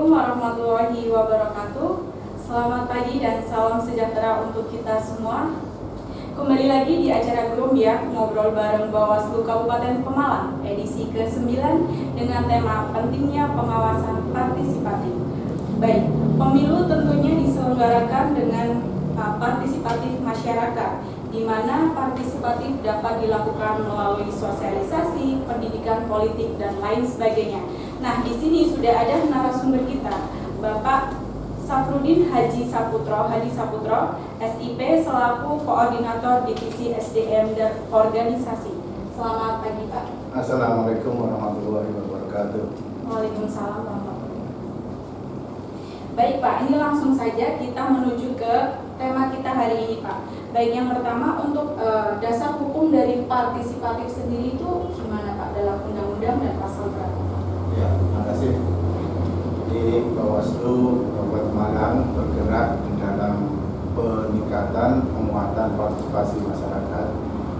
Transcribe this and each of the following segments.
Assalamualaikum warahmatullahi wabarakatuh. Selamat pagi dan salam sejahtera untuk kita semua. Kembali lagi di acara Grombiak Ngobrol bareng Bawaslu Kabupaten Pemalang edisi ke-9 dengan tema pentingnya pengawasan partisipatif. Baik, pemilu tentunya diselenggarakan dengan partisipatif masyarakat, di mana partisipatif dapat dilakukan melalui sosialisasi, pendidikan politik, dan lain sebagainya. Nah, di sini sudah ada narasumber kita, Bapak Safrudin Haji Saputro, SIP selaku Koordinator Divisi SDM dan Organisasi. Selamat pagi, Pak. Assalamualaikum warahmatullahi wabarakatuh. Waalaikumsalam warahmatullahi wabarakatuh. Baik, Pak, ini langsung saja kita menuju ke tema kita hari ini, Pak. Baik, yang pertama untuk dasar hukum dari partisipatif sendiri itu gimana, Pak, dalam undang-undang dan pasal berapa? Ya, terima kasih. Di Bawaslu Kabupaten Malang bergerak di dalam peningkatan penguatan partisipasi masyarakat.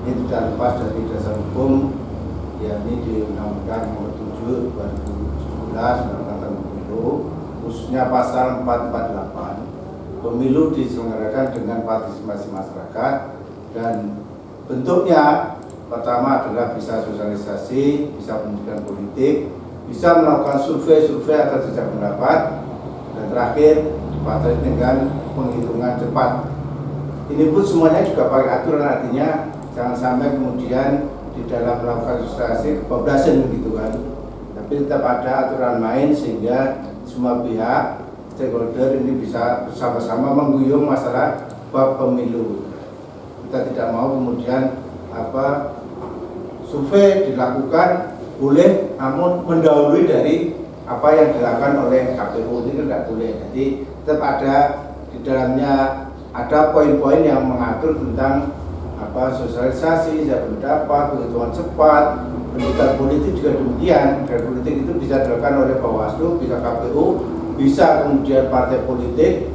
Ini tidak lepas dari dasar hukum, yakni di Undang-Undang Nomor 7 2017 Undang-Undang Pemilu, khususnya pasal 448. Pemilu diselenggarakan dengan partisipasi masyarakat dan bentuknya pertama adalah bisa sosialisasi, bisa pendidikan politik, bisa melakukan survei atau jejak pendapat, dan terakhir dipakai dengan penghitungan cepat. Ini pun semuanya juga pakai aturan, artinya jangan sampai kemudian di dalam melakukan sosialisasi kebablasan begitu kan, tapi tetap ada aturan main sehingga semua pihak stakeholder ini bisa bersama-sama mengguyur masalah bab pemilu. Kita tidak mau kemudian survei dilakukan boleh, namun mendahului dari apa yang dilakukan oleh KPU ini tidak boleh. Jadi tetap ada di dalamnya ada poin-poin yang mengatur tentang sosialisasi, pendapat, penghitungan cepat, pendidikan politik juga demikian. Dan politik itu bisa dilakukan oleh Bawaslu, bisa KPU, bisa kemudian partai politik.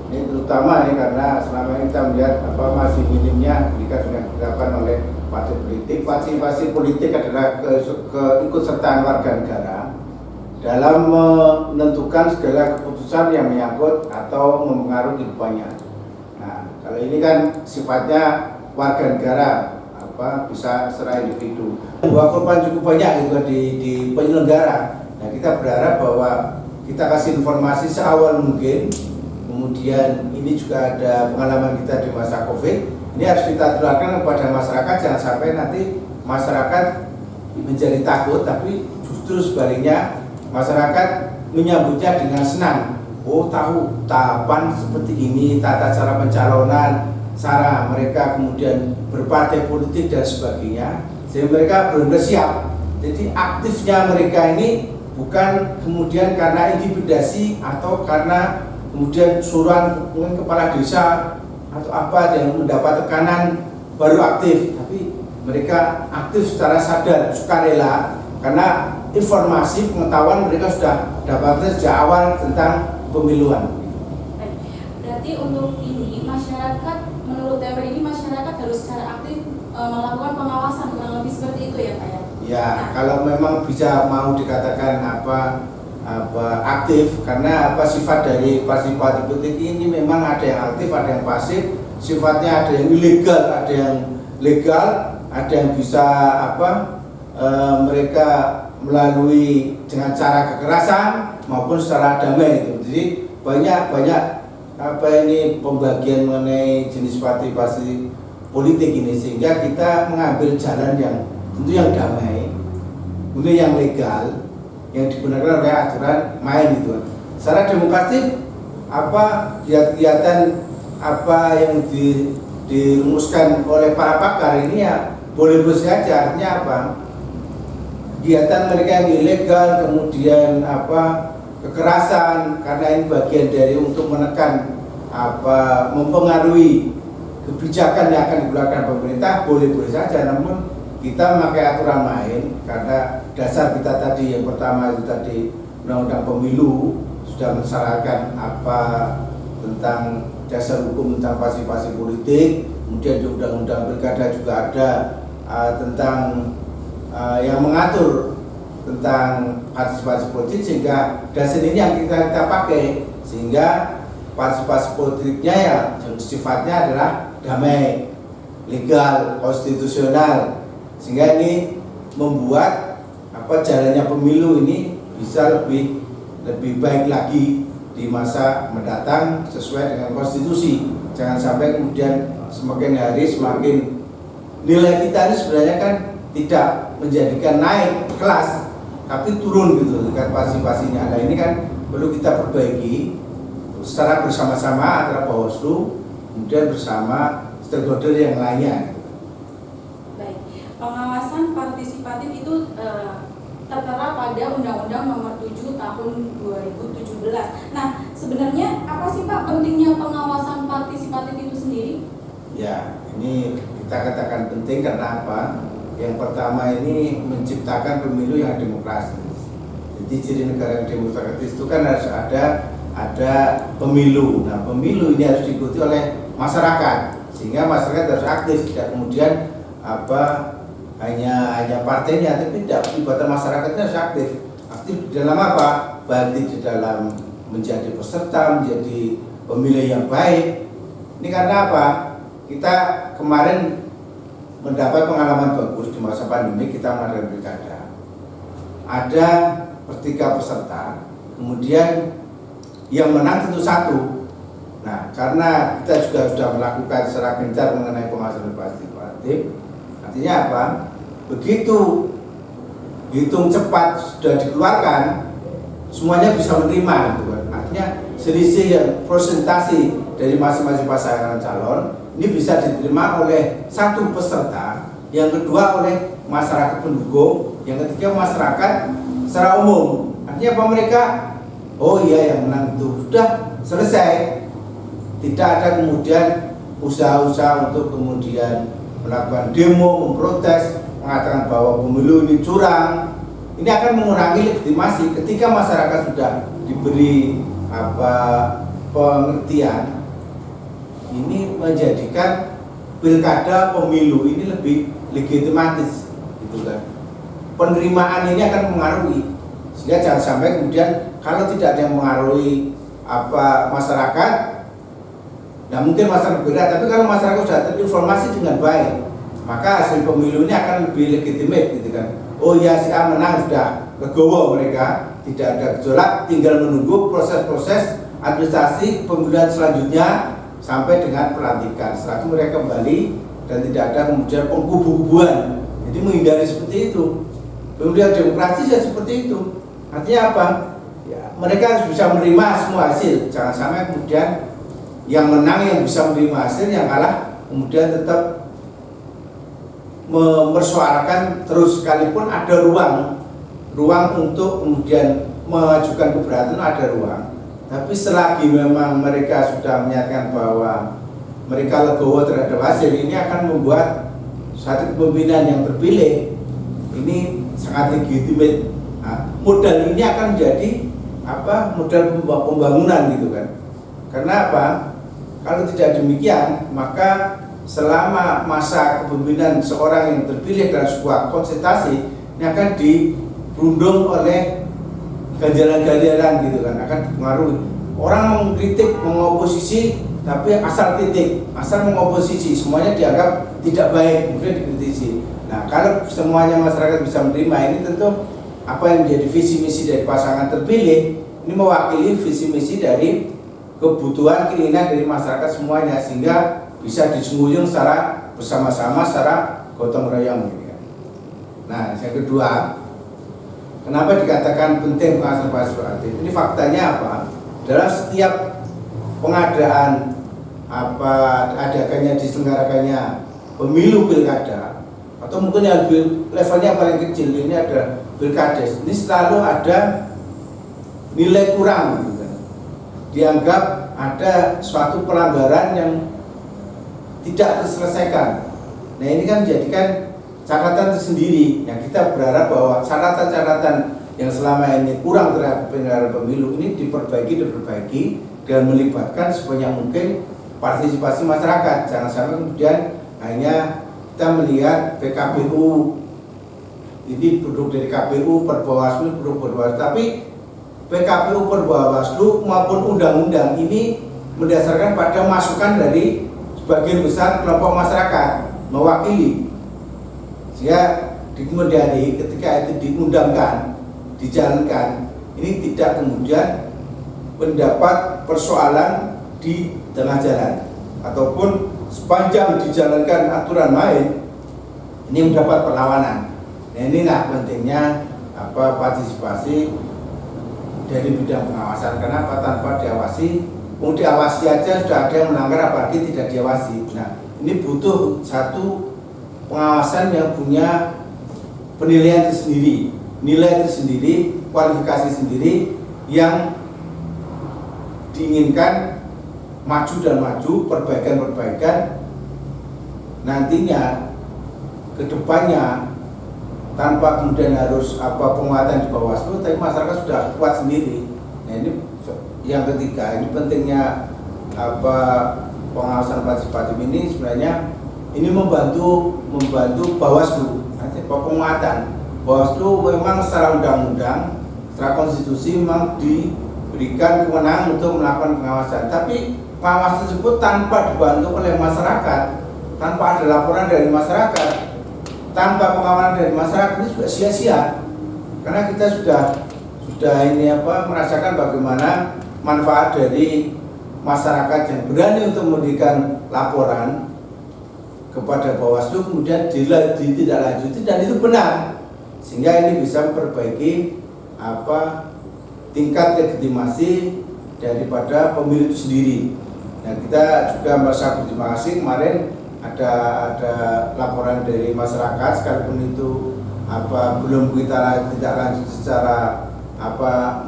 Ini terutama ini karena selama ini kita melihat masih minimnya pendidikan yang dilakukan oleh partai politik. Partisipasi politik adalah keikutsertaan warga negara dalam menentukan segala keputusan yang menyangkut atau mempengaruhi kehidupannya. Nah, kalau ini kan sifatnya warga negara, bisa secara individu. Bahwa korban cukup banyak juga di penyelenggara. Nah, kita berharap bahwa kita kasih informasi seawal mungkin. Kemudian ini juga ada pengalaman kita di masa COVID. Ini harus kita tularkan kepada masyarakat, jangan sampai nanti masyarakat menjadi takut, tapi justru sebaliknya masyarakat menyambutnya dengan senang. Oh, tahu tahapan seperti ini, tata cara pencalonan, cara mereka kemudian berpartai politik dan sebagainya, sehingga mereka benar-benar siap. Jadi aktifnya mereka ini bukan kemudian karena intimidasi atau karena kemudian suruhan kepala desa atau apa yang mendapat tekanan baru aktif, tapi mereka aktif secara sadar, sukarela, karena informasi pengetahuan mereka sudah dapatnya sejak awal tentang pemiluan. Berarti untuk ini masyarakat, menurut teori ini masyarakat harus secara aktif melakukan pengawasan, kurang lebih seperti itu ya, Pak ya? Ya, kalau memang bisa mau dikatakan aktif, karena sifat dari partisipatif politik ini memang ada yang aktif, ada yang pasif, sifatnya ada yang ilegal, ada yang legal, ada yang bisa mereka melalui dengan cara kekerasan maupun secara damai itu. Jadi banyak ini pembagian mengenai jenis partisipasi politik ini, sehingga kita mengambil jalan yang tentu yang damai, kemudian yang legal, yang dibenarkan oleh aturan main itu. Secara demokratis kegiatan yang dirumuskan oleh para pakar ini ya boleh saja, artinya kegiatan mereka yang ilegal, kemudian kekerasan, karena ini bagian dari untuk menekan mempengaruhi kebijakan yang akan dikeluarkan pemerintah, boleh saja, namun kita memakai aturan main karena dasar kita tadi yang pertama itu tadi Undang-Undang Pemilu sudah mensyaratkan tentang dasar hukum tentang partisipasi politik, kemudian di Undang-Undang Pilkada juga ada tentang yang mengatur tentang partisipasi politik, sehingga dasar ini yang kita pakai, sehingga partisipasi politiknya ya sifatnya adalah damai, legal, konstitusional, sehingga ini membuat jalannya pemilu ini bisa lebih baik lagi di masa mendatang sesuai dengan konstitusi. Jangan sampai kemudian semakin hari semakin nilai kita ini sebenarnya kan tidak menjadikan naik kelas, tapi turun gitu tingkat partisipasinya. Nah ini kan perlu kita perbaiki secara bersama-sama antara Bawaslu kemudian bersama stakeholder yang lainnya. Baik, pengawasan partisipatif itu tertera pada Undang-Undang Nomor 7 Tahun 2017. Nah, sebenarnya apa sih Pak pentingnya pengawasan partisipatif itu sendiri? Ya, ini kita katakan penting karena apa? Yang pertama ini menciptakan pemilu yang demokratis. Jadi ciri negara yang demokratis itu kan harus ada pemilu. Nah, pemilu ini harus diikuti oleh masyarakat, sehingga masyarakat harus aktif, tidak kemudian hanya partainya, tapi tidak, pelibatan masyarakatnya harus aktif di dalam apa? Baik di dalam menjadi peserta, menjadi pemilih yang baik. Ini karena apa? Kita kemarin mendapat pengalaman bagus di masa pandemi, kita mengadakan pilkada. Ada bertiga peserta, kemudian yang menang tentu satu. Nah, karena kita juga sudah melakukan secara gencar mengenai pengawasan partisipatif, artinya apa? Begitu hitung cepat sudah dikeluarkan, semuanya bisa menerima, gitu kan. Artinya selisih yang presentasi dari masing-masing pasangan calon ini bisa diterima oleh satu peserta, yang kedua oleh masyarakat pendukung, yang ketiga masyarakat secara umum. Artinya apa? Mereka, oh iya yang menang itu sudah selesai. Tidak ada kemudian usaha-usaha untuk kemudian melakukan demo, memprotes, mengatakan bahwa pemilu ini curang. Ini akan mengurangi legitimasi ketika masyarakat sudah diberi pengertian. Ini menjadikan pilkada pemilu ini lebih legitimatis, gitu kan. Penerimaan ini akan mengaruhi, sehingga jangan sampai kemudian kalau tidak ada yang mengaruhi masyarakat, nah mungkin masyarakat berat, tapi kalau masyarakat sudah terinformasi dengan baik, maka hasil pemilu ini akan lebih legitimate, gitu kan. Oh ya, si A menang, sudah legowo mereka, tidak ada gejolak, tinggal menunggu proses-proses administrasi pemilihan selanjutnya sampai dengan pelantikan. Setelah itu mereka kembali dan tidak ada kemudian pengkubu-kubuan. Jadi menghindari seperti itu. Pemilihan demokrasi ya seperti itu. Artinya apa? Ya, mereka harus bisa menerima semua hasil. Jangan sampai kemudian yang menang yang bisa menerima hasil, yang kalah kemudian tetap mempersoalkan terus, sekalipun ada ruang untuk kemudian mengajukan keberatan, ada ruang. Tapi selagi memang mereka sudah menyatakan bahwa mereka legowo terhadap hasil, ini akan membuat satu kepemimpinan yang terpilih ini sangat legitimate. Nah, modal ini akan menjadi modal pembangunan, gitu kan. Karena apa? Kalau tidak demikian, maka selama masa kepemimpinan seorang yang terpilih dalam sebuah konsentrasi, ini akan dirundung oleh ganjalan-ganjalan, gitu kan, akan dipengaruhi. Orang mengkritik, mengoposisi, tapi asal kritik, asal mengoposisi, semuanya dianggap tidak baik, kemudian dikritisi. Nah, kalau semuanya masyarakat bisa menerima, ini tentu apa yang menjadi visi misi dari pasangan terpilih, ini mewakili visi misi dari kebutuhan, keinginan dari masyarakat semuanya, sehingga bisa disungguhkan secara bersama-sama, secara gotong royong. Nah, yang kedua, kenapa dikatakan penting pengawasan partisipatif? Ini faktanya apa? Dalam setiap pengadaan diselenggarakannya pemilu pilkada, atau mungkin yang levelnya paling kecil ini ada pilkades, ini selalu ada nilai kurang, gitu kan. Dianggap ada suatu pelanggaran yang tidak terselesaikan. Nah, ini kan menjadikan catatan tersendiri, yang kita berharap bahwa catatan-catatan yang selama ini kurang terhadap penyelenggaraan pemilu ini diperbaiki dengan melibatkan sebanyak mungkin partisipasi masyarakat. Jangan sampai kemudian hanya kita melihat PKPU ini produk dari KPU per Bawaslu, produk per Bawaslu, tapi PKPU per Bawaslu maupun undang-undang ini mendasarkan pada masukan dari sebagian besar kelompok masyarakat mewakili, sehingga di kemudian hari ketika itu diundangkan, dijalankan, ini tidak kemudian mendapat persoalan di tengah jalan ataupun sepanjang dijalankan aturan main ini mendapat perlawanan. Nah, inilah pentingnya partisipasi dari bidang pengawasan. Kenapa? Tanpa diawasi, diawasi aja sudah ada yang melanggar, apalagi tidak diawasi. Nah, ini butuh satu pengawasan yang punya penilaian tersendiri, nilai tersendiri, kualifikasi sendiri yang diinginkan maju dan maju, perbaikan nantinya kedepannya tanpa kemudian harus penguatan di Bawaslu, tapi masyarakat sudah kuat sendiri. Nah, ini yang ketiga, ini pentingnya pengawasan partisipatif ini sebenarnya ini membantu Bawaslu. Penguatan Bawaslu memang secara undang-undang, secara konstitusi memang diberikan kewenangan untuk melakukan pengawasan, tapi pengawasan tersebut tanpa dibantu oleh masyarakat, tanpa ada laporan dari masyarakat, tanpa pengawalan dari masyarakat, ini juga sia-sia. Karena kita sudah ini merasakan bagaimana manfaat dari masyarakat yang berani untuk memberikan laporan kepada Bawaslu, kemudian ditindaklanjuti dan itu benar, sehingga ini bisa memperbaiki tingkat legitimasi daripada pemilu itu sendiri. Nah, kita juga merasa berterima kasih kemarin ada laporan dari masyarakat, sekalipun itu belum kita tidak lanjut secara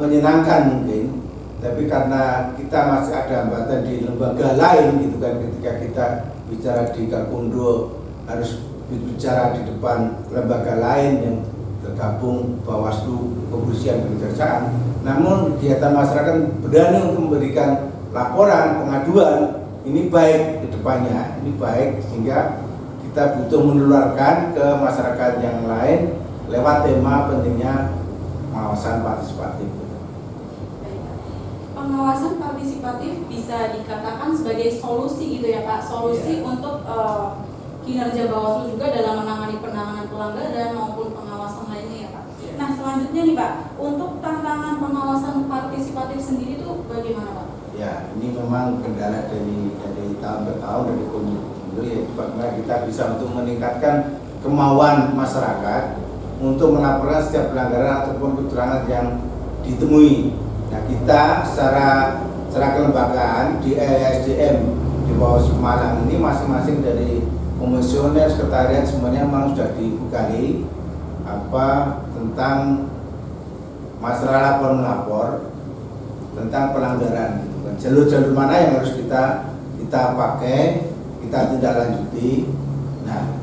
menyenangkan mungkin, tapi karena kita masih ada hambatan di lembaga lain gitu kan, ketika kita bicara di Gakumdu harus bicara di depan lembaga lain yang tergabung Bawaslu, Kepolisian, Kejaksaan. Namun kegiatan masyarakat berani untuk memberikan laporan, pengaduan, ini baik ke depannya, ini baik, sehingga kita butuh menularkan ke masyarakat yang lain lewat tema pentingnya pengawasan partisipatif. Pengawasan partisipatif bisa dikatakan sebagai solusi gitu ya Pak, solusi untuk kinerja Bawaslu juga dalam menangani penanganan pelanggaran maupun pengawasan lainnya ya Pak. Nah, selanjutnya nih Pak, untuk tantangan pengawasan partisipatif sendiri itu bagaimana Pak? Ya, ini memang kendala dari tahun ke tahun dari pemilu, yaitu bagaimana kita bisa untuk meningkatkan kemauan masyarakat untuk melaporkan setiap pelanggaran ataupun kecurangan yang ditemui. Nah, kita secara kelembagaan di SDM di Bawaslu Malang ini masing-masing dari komisioner, sekretariat semuanya memang sudah dibekali tentang masalah lapor melapor tentang pelanggaran gitu kan. Jalur-jalur mana yang harus kita pakai, kita tindak lanjuti. Nah,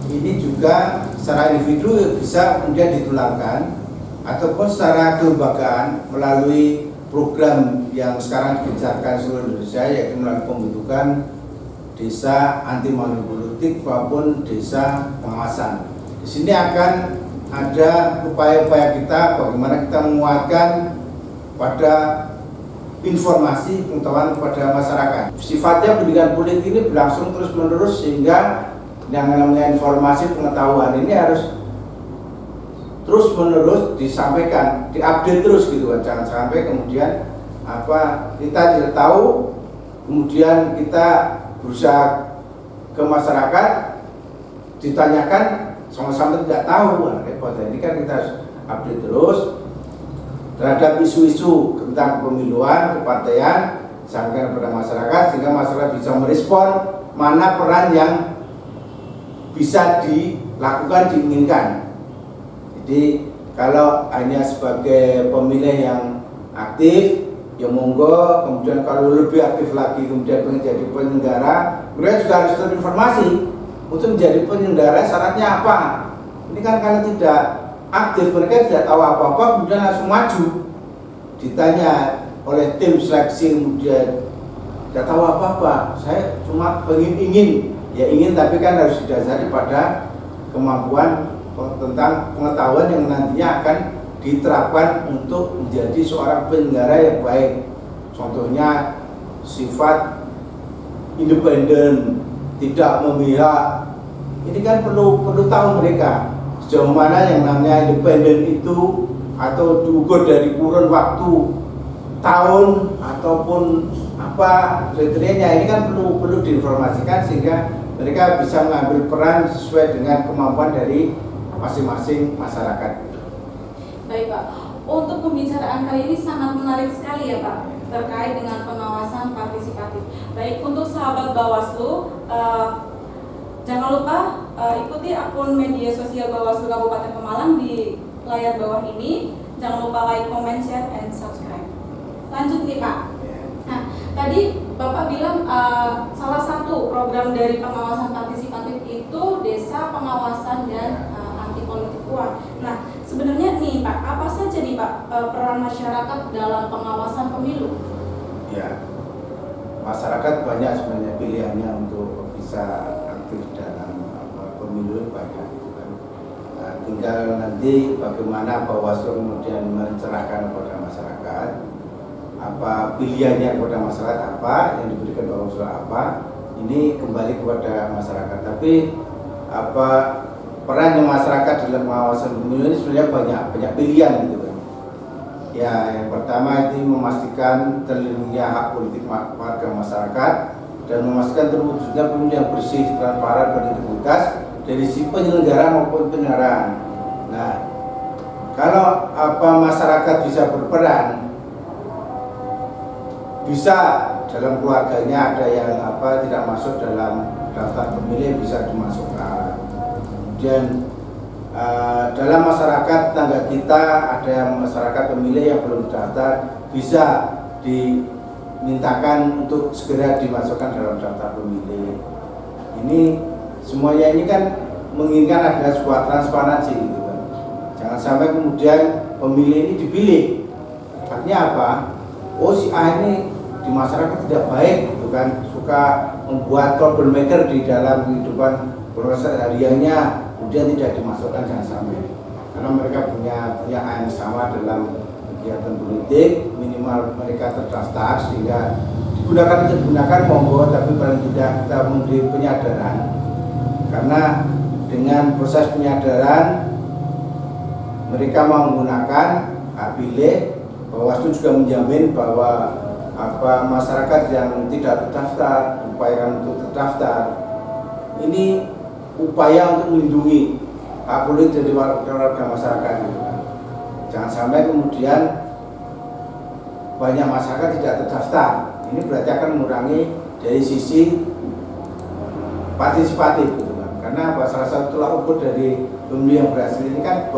ini juga secara individu bisa kemudian ditularkan ataupun secara kelembagaan melalui program yang sekarang digencarkan seluruh Indonesia, yaitu melalui pembentukan desa anti money politik maupun desa pengawasan. Di sini akan ada upaya-upaya kita bagaimana kita menguatkan pada informasi pengetahuan kepada masyarakat. Sifatnya pendidikan politik ini berlangsung terus-menerus, sehingga yang namanya informasi pengetahuan ini harus terus-menerus disampaikan, diupdate terus gitu kan. Jangan sampai kemudian kita tidak tahu, kemudian kita berusaha ke masyarakat ditanyakan sama-sama tidak tahu. Nah, repot. Ini kan kita harus update terus terhadap isu-isu tentang kepemiluan, kepartaian, disampaikan kepada masyarakat, sehingga masyarakat bisa merespon mana peran yang bisa dilakukan, diinginkan. Jadi kalau hanya sebagai pemilih yang aktif, ya monggo. Kemudian kalau lebih aktif lagi, kemudian pengen jadi penyelenggara, mereka juga harus terinformasi untuk menjadi penyelenggara. Syaratnya apa? Ini kan kalau tidak aktif, mereka tidak tahu apa-apa, kemudian langsung maju. Ditanya oleh tim seleksi, kemudian tidak tahu apa-apa. Saya cuma ingin, tapi kan harus didasari pada kemampuan tentang pengetahuan yang nantinya akan diterapkan untuk menjadi seorang penyelenggara yang baik. Contohnya sifat independen, tidak memihak. Ini kan perlu tahu mereka sejauh mana yang namanya independen itu, atau diukur dari kurun waktu tahun ataupun apa kriterianya. Ini kan perlu diinformasikan sehingga mereka bisa mengambil peran sesuai dengan kemampuan dari masing-masing masyarakat. Baik Pak, untuk pembicaraan kali ini sangat menarik sekali ya Pak, terkait dengan pengawasan partisipatif. Baik, untuk sahabat Bawaslu, jangan lupa ikuti akun media sosial Bawaslu Kabupaten Pemalang di layar bawah ini. Jangan lupa like, comment, share, and subscribe. Lanjut nih Pak. Nah, tadi Bapak bilang salah satu program dari pengawasan partisipatif itu Desa Pengawasan dan Anti Politik Uang. Nah, sebenarnya nih Pak, apa saja nih Pak peran masyarakat dalam pengawasan pemilu? Ya, masyarakat banyak sebenarnya pilihannya untuk bisa aktif dalam pemilu, banyak gitu kan. Nah, tinggal nanti bagaimana Bawaslu kemudian mencerahkan kepada masyarakat apa pilihannya kepada masyarakat, apa yang diberikan Bawaslu apa, ini kembali kepada masyarakat. Tapi apa peran masyarakat dalam pengawasan pemilu ini sebenarnya banyak pilihan gitu kan. Ya, yang pertama itu memastikan terlindunginya hak politik warga masyarakat dan memastikan terwujudnya pemilu yang bersih, transparan, berintegritas dari si penyelenggara maupun penyelenggaraan. Nah, kalau masyarakat bisa berperan, bisa dalam keluarganya ada yang tidak masuk dalam daftar pemilih bisa dimasukkan. Kemudian dalam masyarakat tangga kita ada yang masyarakat pemilih yang belum terdaftar, bisa dimintakan untuk segera dimasukkan dalam daftar pemilih. Ini semuanya ini kan menginginkan ada sebuah transparansi gitu kan. Jangan sampai kemudian pemilih ini dipilih. Artinya apa? Oh, si A ini di masyarakat tidak baik gitu kan, suka membuat troublemaker di dalam kehidupan proses hariannya, kemudian tidak dimasukkan, jangan sampai. Karena mereka punya yang sama dalam kegiatan politik, minimal mereka terdaftar sehingga digunakan monggo, tapi paling tidak kita memberi penyadaran. Karena dengan proses penyadaran mereka mau menggunakan hak pilih, Bawaslu juga menjamin bahwa masyarakat yang tidak terdaftar upayakan untuk terdaftar. Ini upaya untuk melindungi hak politik dari warga masyarakat gitu kan. Jangan sampai kemudian banyak masyarakat tidak terdaftar. Ini berarti akan mengurangi dari sisi partisipatif gitu kan. Karena salah satu tolak ukur dari pemilu yang berhasil ini kan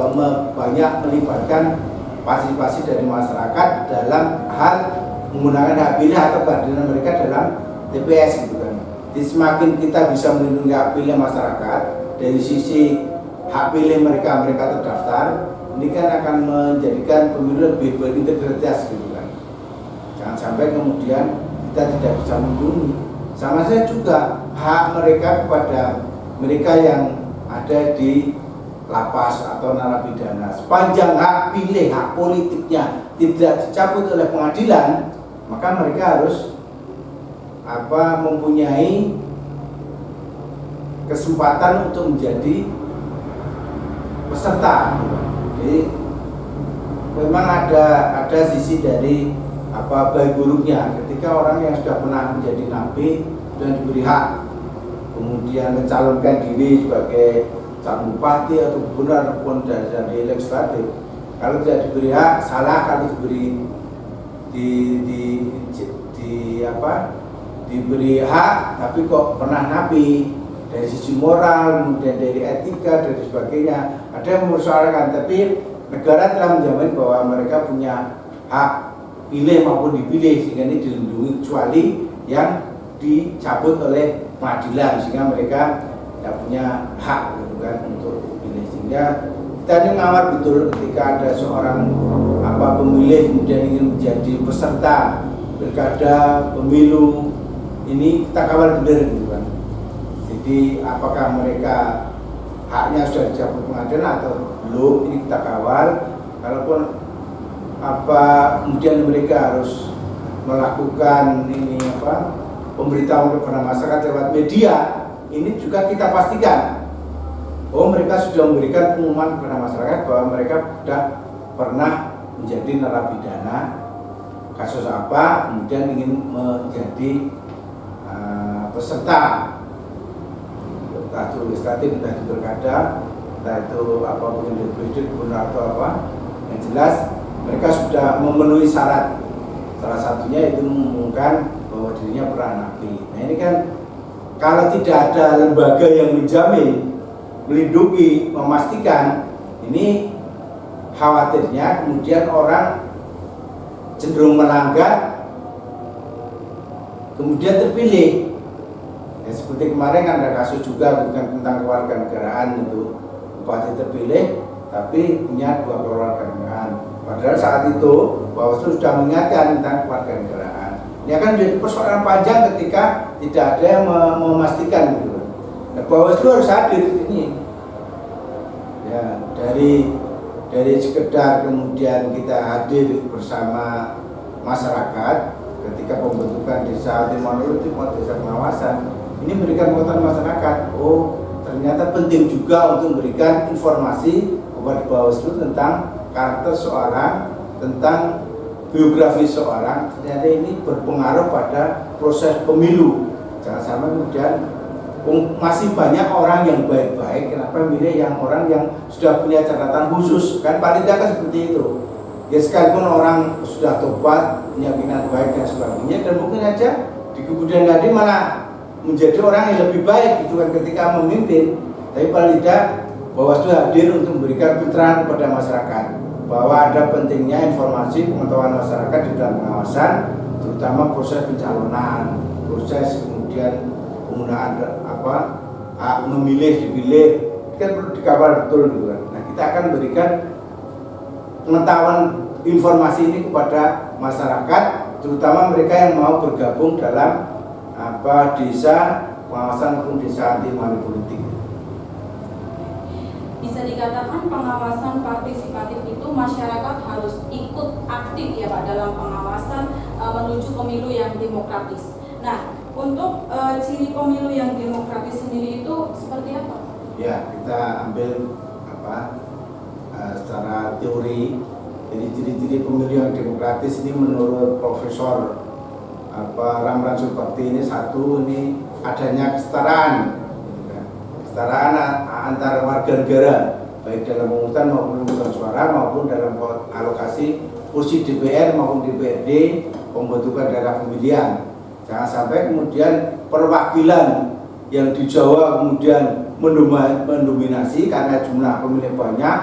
banyak melibatkan partisipasi dari masyarakat dalam hal menggunakan hak pilih atau kehadiran mereka dalam TPS gitu kan. Jadi semakin kita bisa melindungi hak pilih masyarakat dari sisi hak pilih mereka terdaftar, ini kan akan menjadikan pemilu lebih berintegritas gitu kan. Jangan sampai kemudian kita tidak bisa melindungi. Sama saja juga hak mereka kepada mereka yang ada di lapas atau narapidana. Sepanjang hak pilih, hak politiknya tidak dicabut oleh pengadilan, maka mereka harus mempunyai kesempatan untuk menjadi peserta. Jadi memang ada sisi dari baik buruknya ketika orang yang sudah pernah menjadi napi dan diberi hak kemudian mencalonkan diri sebagai calon bupati atau gubernur ataupun dari legislatif, kalau tidak diberi hak salah, kalau diberi diberi hak tapi kok pernah napi, dari sisi moral, kemudian dari etika dan sebagainya, ada yang mempersoalkan. Tapi negara telah menjamin bahwa mereka punya hak pilih maupun dipilih, sehingga ini dilindungi kecuali yang dicabut oleh pengadilan, sehingga mereka tidak punya hak gitu kan untuk pilih. Sehingga kita ini mengawal betul ketika ada seorang pemilih kemudian ingin menjadi peserta pilkada pemilu, ini kita kawal benar gitu kan. Jadi apakah mereka haknya sudah dicabut pengadilan atau belum, ini kita kawal. Kalaupun kemudian mereka harus melakukan pemberitahuan kepada masyarakat lewat media, ini juga kita pastikan mereka sudah memberikan pengumuman kepada masyarakat bahwa mereka sudah pernah menjadi narapidana kasus apa, kemudian ingin menjadi peserta entah itu legislatif, entah itu pilkada, entah itu pemilu presiden atau apa. Yang jelas mereka sudah memenuhi syarat. Salah satunya itu mengumumkan bahwa dirinya pernah napi. Nah ini kan kalau tidak ada lembaga yang menjamin, melindungi, memastikan, ini khawatirnya kemudian orang cenderung melanggar, kemudian terpilih. Ya, seperti kemarin kan ada kasus juga bukan tentang kewarganegaraan, itu bupati terpilih tapi punya 2 kewarganegaraan. Padahal saat itu Bawaslu sudah mengingatkan tentang kewarganegaraan. Ini akan menjadi persoalan panjang ketika tidak ada yang memastikan gitu. Nah, Bawaslu harus hadir ini. Ya, dari sekedar kemudian kita hadir bersama masyarakat ketika pembentukan desa Timonulu itu desa pengawasan, ini memberikan pengetahuan masyarakat. Ternyata penting juga untuk memberikan informasi kepada Bawaslu tentang karakter seorang, tentang biografi seorang. Ternyata ini berpengaruh pada proses pemilu. Jangan sampai kemudian masih banyak orang yang baik-baik, kenapa milih yang orang yang sudah punya catatan khusus, kan paling tidak kan seperti itu. Ya sekalipun orang sudah tobat, punya minat baik dan sebagainya, dan mungkin aja di kemudian hari malah menjadi orang yang lebih baik gitu kan ketika memimpin. Tapi paling tidak Bawaslu hadir untuk memberikan pencerahan kepada masyarakat bahwa ada pentingnya informasi pengetahuan masyarakat di dalam pengawasan, terutama proses pencalonan, proses kemudian penggunaan hak memilih, dipilih, kan perlu dikawal betul gitu kan. Nah kita akan berikan pengetahuan informasi ini kepada masyarakat, terutama mereka yang mau bergabung dalam desa pengawasan maupun desa anti money politik. Bisa dikatakan pengawasan partisipatif itu masyarakat harus ikut aktif ya Pak dalam pengawasan menuju pemilu yang demokratis. Nah, untuk ciri pemilu yang demokratis sendiri itu seperti apa? Ya, kita ambil secara teori. Jadi ciri-ciri pemilu yang demokratis ini menurut Profesor Ramlan Subakti ini satu, ini adanya kesetaraan, gitu kan. Kesetaraan antara warga negara, baik dalam pemungutan maupun pemungutan suara maupun dalam alokasi kursi DPR maupun DPRD, pembentukan daerah pemilihan. Jangan sampai kemudian perwakilan yang di Jawa kemudian mendominasi karena jumlah pemilih banyak,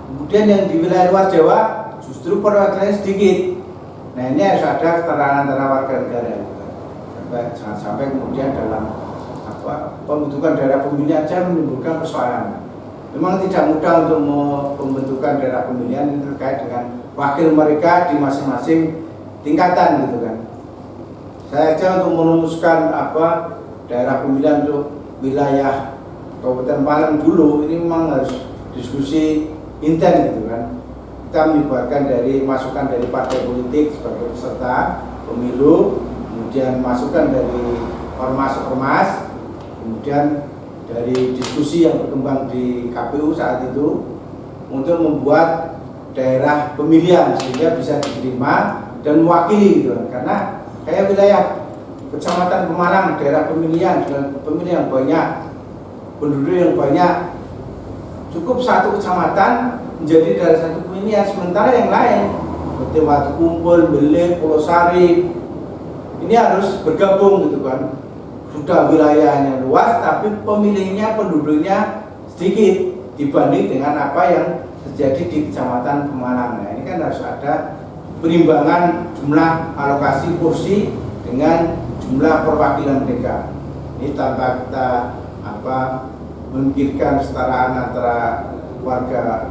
kemudian yang di wilayah luar Jawa justru perwakilannya sedikit. Nah ini harus ada kesetaraan antara warga negara. Jangan sampai kemudian dalam pembentukan daerah pemilihan saja menimbulkan persoalan. Memang tidak mudah untuk pembentukan daerah pemilihan ini terkait dengan wakil mereka di masing-masing tingkatan gitu kan. Saya aja untuk merumuskan daerah pemilihan untuk wilayah Kabupaten Malang dulu, ini memang harus diskusi intens gitu kan. Kita melibatkan dari masukan dari partai politik sebagai peserta pemilu, kemudian masukan dari ormas-ormas, kemudian dari diskusi yang berkembang di KPU saat itu untuk membuat daerah pemilihan sehingga bisa diterima dan mewakili gitu kan. Karena kayak wilayah Kecamatan Pemalang, daerah pemilihan dengan pemilih yang banyak, penduduk yang banyak, cukup satu kecamatan menjadi daerah satu pemilihan, sementara yang lain seperti Watu Kumpul, Belik, Pulau Sari ini harus bergabung gitu kan. Sudah wilayahnya luas tapi pemilihnya, penduduknya sedikit dibanding dengan apa yang terjadi di Kecamatan Pemalang. Nah ini kan harus ada perimbangan jumlah alokasi kursi dengan jumlah perwakilan mereka. Ini tanpa kita memikirkan kesetaraan antara warga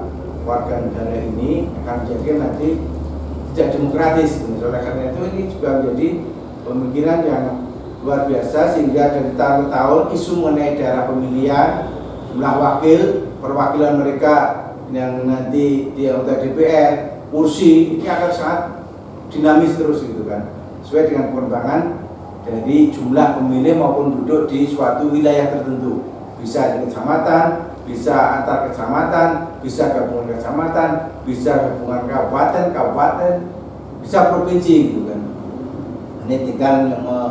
negara ini akan menjadi nanti tidak demokratis. Oleh karena itu ini juga menjadi pemikiran yang luar biasa sehingga dari tahun ke tahun isu mengenai daerah pemilihan, jumlah wakil, perwakilan mereka yang nanti di anggota DPR, kursi ini akan sangat dinamis terus gitu kan, sesuai dengan perkembangan dari jumlah pemilih maupun penduduk di suatu wilayah tertentu, bisa di kecamatan, bisa antar kecamatan, bisa gabungan kecamatan, bisa gabungan kabupaten, bisa provinsi gitu kan. Ini tinggal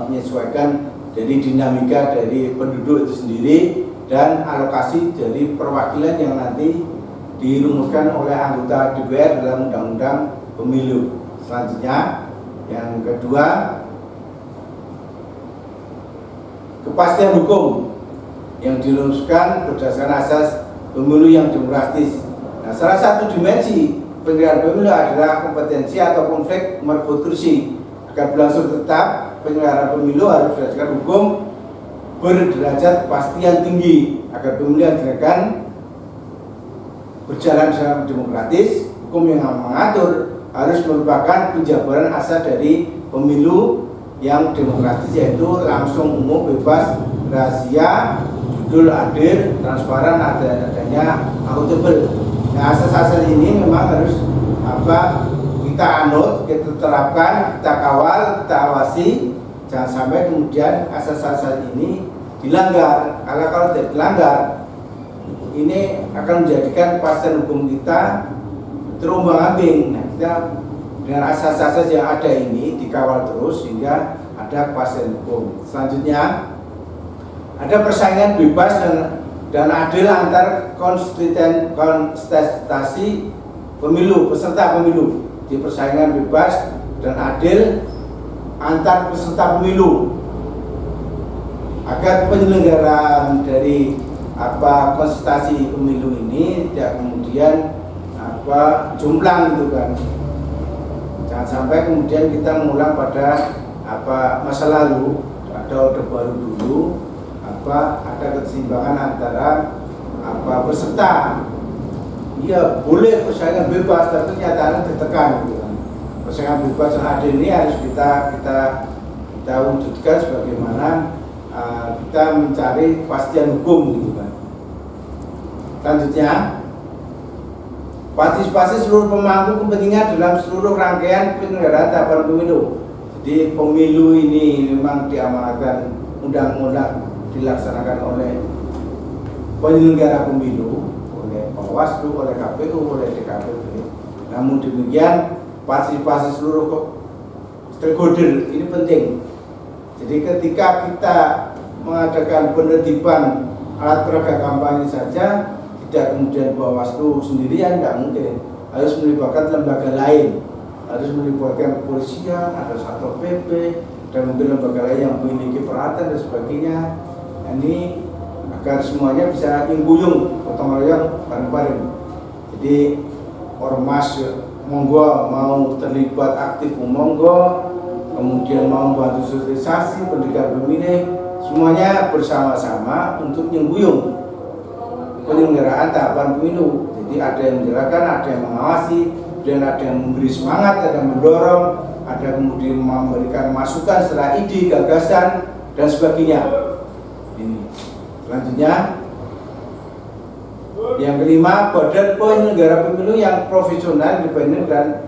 menyesuaikan dari dinamika dari penduduk itu sendiri dan alokasi dari perwakilan yang nanti dirumuskan oleh anggota DPR dalam undang-undang pemilu. Selanjutnya, yang kedua, kepastian hukum yang dirumuskan berdasarkan asas pemilu yang demokratis. Nah, salah satu dimensi penyelenggaraan pemilu adalah kompetensi atau konflik merebut kursi. Agar berlangsung tetap, penyelenggaraan pemilu harus berdasarkan hukum berderajat kepastian tinggi. Agar pemilu yang dilakukan berjalan secara demokratis, hukum yang mengatur harus merupakan penjabaran asas dari pemilu yang demokratis, yaitu langsung, umum, bebas, rahasia, judul, adil, transparan, adanya akuntabel. Nah, asas-asas ini memang harus kita anut, kita terapkan, kita kawal, kita awasi, jangan sampai kemudian asas-asas ini dilanggar. Kalau tidak dilanggar, ini akan menjadikan kepastian hukum kita terombang-ambing. Nah, kita dengan asas-asas yang ada ini dikawal terus sehingga ada kepastian hukum. Selanjutnya, ada persaingan bebas dan adil antar kontestasi pemilu, peserta pemilu. Di persaingan bebas dan adil antar peserta pemilu, agar penyelenggaraan dari kontestasi pemilu ini tidak kemudian jomplang gitu kan. Jangan sampai kemudian kita mengulang pada masa lalu, ada orde baru dulu, ada keseimbangan antara peserta. Iya, boleh persaingan bebas, tapi kenyataannya tertekan gitu kan. Persaingan bebas yang adil ini harus kita wujudkan sebagaimana kita mencari kepastian hukum gitu kan. Selanjutnya, partisipasi seluruh pemangku kepentingan dalam seluruh rangkaian penyelenggaraan tahapan pemilu. Jadi pemilu ini memang diamanatkan undang-undang dilaksanakan oleh penyelenggara pemilu, oleh Bawaslu, oleh KPU, oleh DKPP. Namun demikian, partisipasi seluruh stakeholder ini penting. Jadi ketika kita mengadakan penertiban alat peraga kampanye saja, tidak kemudian Bawaslu sendirian, tidak mungkin. Harus melibatkan lembaga lain, harus melibatkan kepolisian, ada Satpol PP, dan mungkin lembaga lain yang memiliki peralatan dan sebagainya. Ini agar semuanya bisa nyembuyung, gotong royong, bareng-bareng. Jadi ormas monggo mau terlibat aktif monggo, kemudian mau membantu sosialisasi pendidikan pemilih, semuanya bersama-sama untuk nyembuyung penyelenggaraan tahapan pemilu. Jadi ada yang menjalankan, ada yang mengawasi, dan ada yang memberi semangat, ada yang mendorong, ada kemudian memberikan masukan secara ide, gagasan, dan sebagainya. Ini. Selanjutnya, yang kelima, badan penyelenggara pemilu yang profesional, independen, dan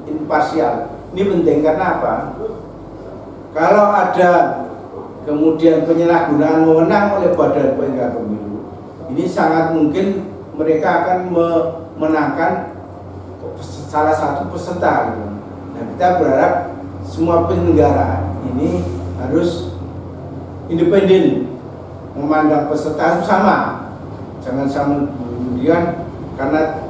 imparsial. Ini penting karena apa? Kalau ada kemudian penyalahgunaan wewenang oleh badan penyelenggara pemilu, ini sangat mungkin mereka akan memenangkan salah satu peserta. Nah, kita berharap semua penyelenggara ini harus independen, memandang peserta itu sama, jangan sama kemudian karena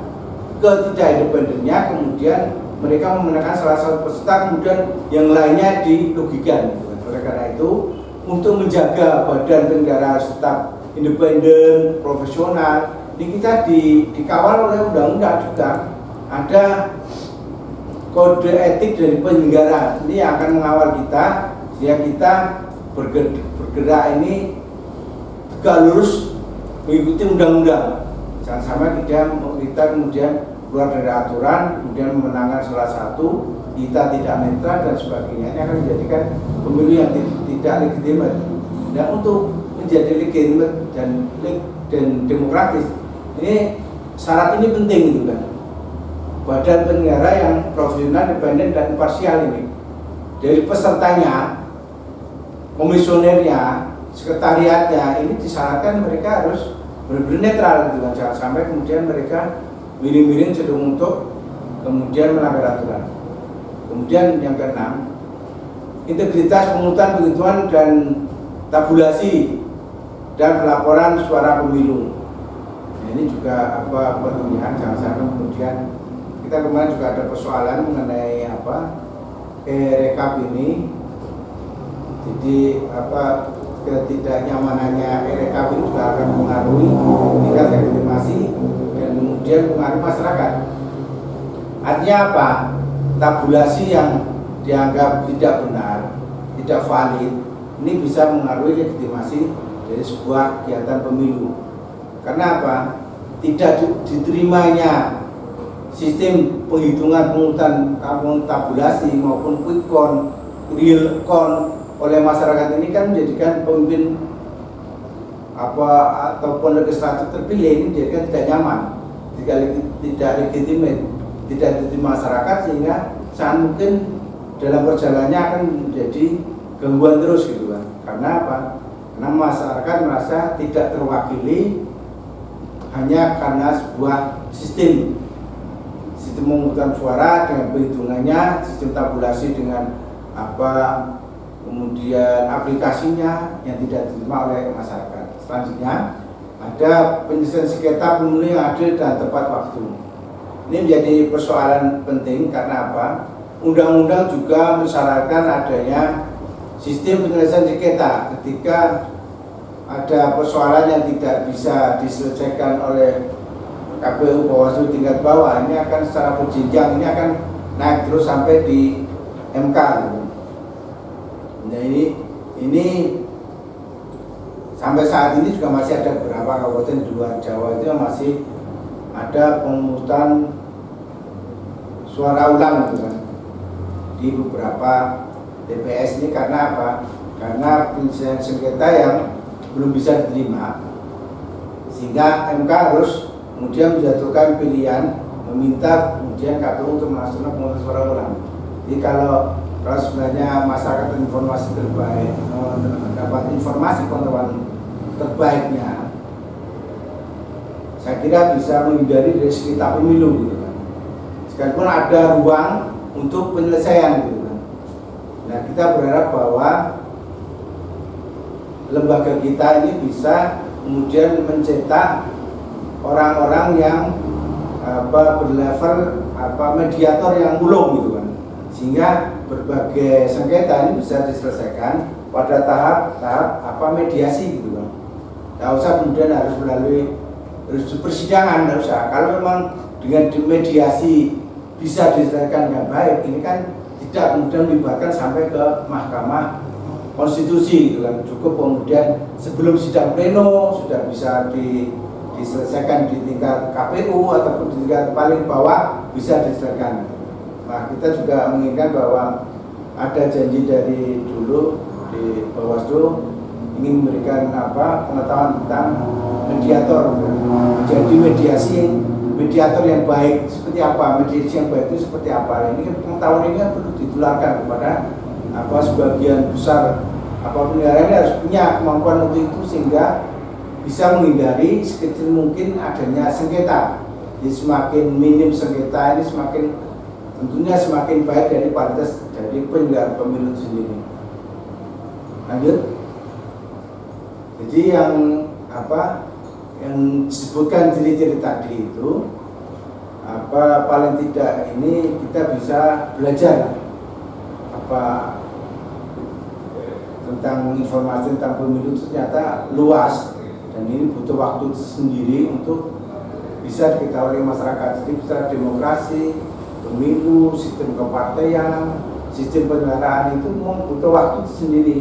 ketidakindependennya kemudian mereka memenangkan salah satu peserta, kemudian yang lainnya dirugikan. Oleh karena itu, untuk menjaga badan penyelenggara tetap independen, profesional, ini kita dikawal oleh undang-undang juga. Ada kode etik dari penyelenggara ini yang akan mengawal kita sehingga kita bergerak ini tegak lurus mengikuti undang-undang. Jangan sampai kita kemudian keluar dari aturan, kemudian memenangkan salah satu, kita tidak netral dan sebagainya. Ini akan menjadikan pemilu yang tidak legitimate. Dan untuk menjadi legitimate dan dan demokratis. Ini syarat ini penting gitu kan. Badan penyelenggara yang profesional, independen dan imparsial ini. Dari pesertanya, komisionernya, sekretariatnya ini disyaratkan mereka harus benar-benar netral gitu kan. Jangan sampai kemudian mereka miring-miring cenderung untuk kemudian melanggar aturan. Kemudian yang keenam, integritas pemungutan penghitungan dan tabulasi dan pelaporan suara pemilu. Nah, ini juga perlunya, jangan sampai kemudian kita kemarin juga ada persoalan mengenai rekap ini. Jadi ketidaknyamanannya rekap ini juga akan mengaruhi tingkat legitimasi dan kemudian mengaruhi masyarakat. Artinya apa? Tabulasi yang dianggap tidak benar, tidak valid, ini bisa mengaruhi legitimasi dari sebuah kegiatan pemilu. Karena apa? Tidak diterimanya sistem penghitungan pengungutan tabulasi maupun quick count, real count oleh masyarakat ini kan menjadikan pemimpin ataupun legislatif terpilih ini menjadikan tidak nyaman, tidak legitimate, tidak diterima masyarakat, sehingga sangat mungkin dalam perjalanannya akan menjadi gangguan terus gitu kan. Karena apa? Karena masyarakat merasa tidak terwakili hanya karena sebuah sistem pemungutan suara dengan perhitungannya, sistem tabulasi dengan kemudian aplikasinya yang tidak diterima oleh masyarakat. Selanjutnya ada penyelesaian sengketa pemilu yang adil dan tepat waktu. Ini menjadi persoalan penting karena apa? Undang-undang juga mensyaratkan adanya sistem penyelesaian sengketa ketika ada persoalan yang tidak bisa diselesaikan oleh KPU Bawaslu tingkat bawah, ini akan secara berjenjang, ini akan naik terus sampai di MK gitu. Nah ini sampai saat ini juga masih ada beberapa kabupaten di luar Jawa itu yang masih ada pemungutan suara ulang gitu kan di beberapa TPS ini. Karena apa? Karena penyelesaian sengketa yang belum bisa diterima, sehingga MK harus kemudian menjatuhkan pilihan meminta kemudian KPU untuk melaksanakan pemungutan suara ulang. Jadi kalau sebenarnya masyarakat informasi terbaik, mendapat informasi pengetahuan terbaiknya, saya kira bisa menghindari dari sengketa pemilu gitu kan. Sekalipun ada ruang untuk penyelesaian gitu kan. Nah, kita berharap bahwa lembaga kita ini bisa kemudian mencetak orang-orang yang berlevel mediator yang ulung gitu kan, sehingga berbagai sengketa ini bisa diselesaikan pada tahap mediasi gitu kan. Tidak usah kemudian harus melalui persidangan, tidak usah. Kalau memang dengan mediasi bisa diselesaikan dengan baik, ini kan tidak kemudian melibatkan sampai ke Mahkamah Konstitusi gitu kan. Cukup kemudian sebelum sidang pleno sudah bisa diselesaikan di tingkat KPU ataupun di tingkat paling bawah bisa diselesaikan. Nah, kita juga menginginkan bahwa ada janji dari dulu di Bawaslu ingin memberikan pengetahuan tentang mediator, jadi mediator yang baik seperti apa, mediasi yang baik itu seperti apa. Ini kan pengetahuan ini kan perlu ditularkan kepada sebagian besar penyelenggara ini harus punya kemampuan untuk itu, sehingga bisa menghindari sekecil mungkin adanya sengketa. Jadi semakin minim sengketa ini tentunya semakin baik dari kualitas dari penyelenggara pemilu sendiri. Lanjut. Jadi yang disebutkan ciri-ciri tadi itu paling tidak ini kita bisa belajar tentang informasi tentang pemilu ternyata luas. Dan ini butuh waktu sendiri untuk bisa diketahui oleh masyarakat. Jadi secara demokrasi, pemilu, sistem kepartaian, sistem penyelenggaraan itu butuh waktu sendiri.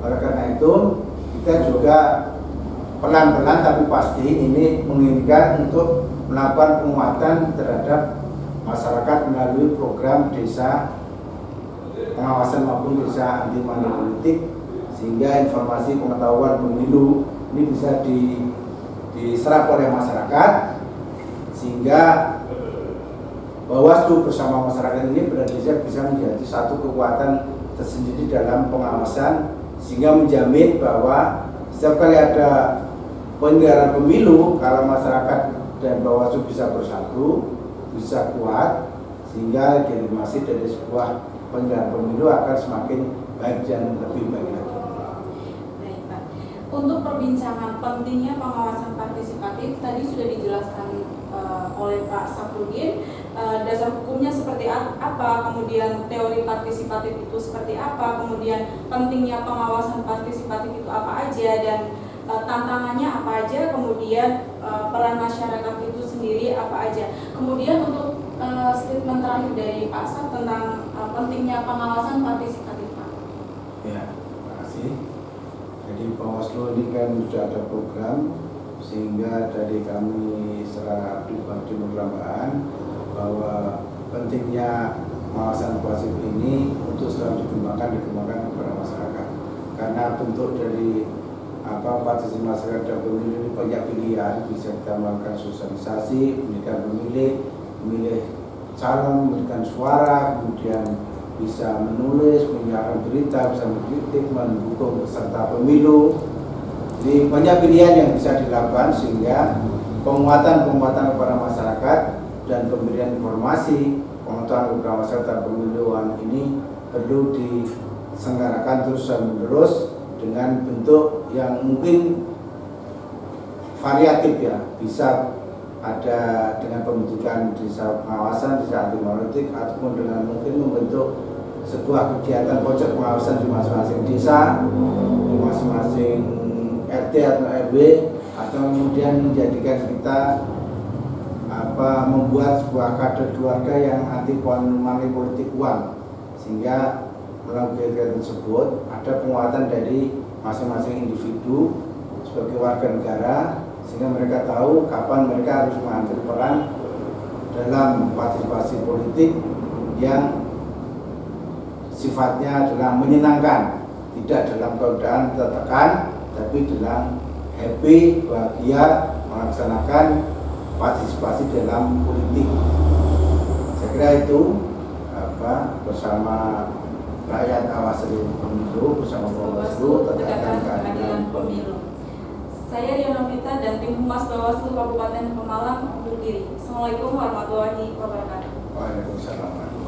Oleh karena itu kita juga pelan-pelan tapi pasti ini menginginkan untuk melakukan penguatan terhadap masyarakat melalui program desa pengawasan maupun desa anti money politik, sehingga informasi pengetahuan pemilu ini bisa diserap oleh masyarakat, sehingga Bawaslu bersama masyarakat ini bisa menjadi satu kekuatan tersendiri dalam pengawasan, sehingga menjamin bahwa setiap kali ada penyelenggaraan pemilu, kalau masyarakat dan Bawaslu bisa bersatu, bisa kuat, sehingga legitimasi dari sebuah penyelenggaraan pemilu akan semakin baik dan lebih baik lagi. Baik, Pak. Untuk perbincangan pentingnya pengawasan partisipatif tadi sudah dijelaskan oleh Pak Safrudin, dasar hukumnya seperti apa, kemudian teori partisipatif itu seperti apa, kemudian pentingnya pengawasan partisipatif itu apa aja, dan tantangannya apa aja, kemudian peran masyarakat itu sendiri apa aja. Kemudian untuk statement terakhir dari Pak Saf tentang pentingnya pengawasan partisipatif, Pak. Ya, terima kasih. Jadi Bawaslu ini kan sudah ada program, sehingga dari kami secara pribadi perlambahan bahwa pentingnya pengawasan partisipatif ini untuk selalu dikembangkan kepada masyarakat, karena bentuk dari partisipasi masyarakat dalam pemilu ini banyak pilihan. Bisa kita melakukan sosialisasi, pendidikan memilih calon, memberikan suara, kemudian bisa menulis, menyiarkan berita, bisa mengkritik, mendukung peserta pemilu. Jadi banyak pilihan yang bisa dilakukan, sehingga penguatan kepada masyarakat dan pemberian informasi, pengetahuan kepada masyarakat pemiluan ini perlu diselenggarakan terus menerus dengan bentuk yang mungkin variatif ya, bisa ada dengan pembentukan desa pengawasan, desa anti politik, ataupun dengan mungkin membentuk sebuah kegiatan pojok pengawasan di masing-masing desa, di masing-masing RT atau RW, atau kemudian menjadikan kita membuat sebuah kader keluarga yang anti money politik uang, sehingga melalui kegiatan tersebut ada penguatan dari masing-masing individu sebagai warga negara, sehingga mereka tahu kapan mereka harus mengambil peran dalam partisipasi politik yang sifatnya adalah menyenangkan, tidak dalam keadaan tertekan, tapi dalam happy, bahagia melaksanakan partisipasi dalam politik. Saya kira itu bersama rakyat awas pemilu, bersama Bawaslu tegakkan keadilan pemilu. Saya Ria Novita dan tim Humas Bawaslu Kabupaten Pemalang undur diri. Assalamualaikum warahmatullahi wabarakatuh. Waalaikumsalam.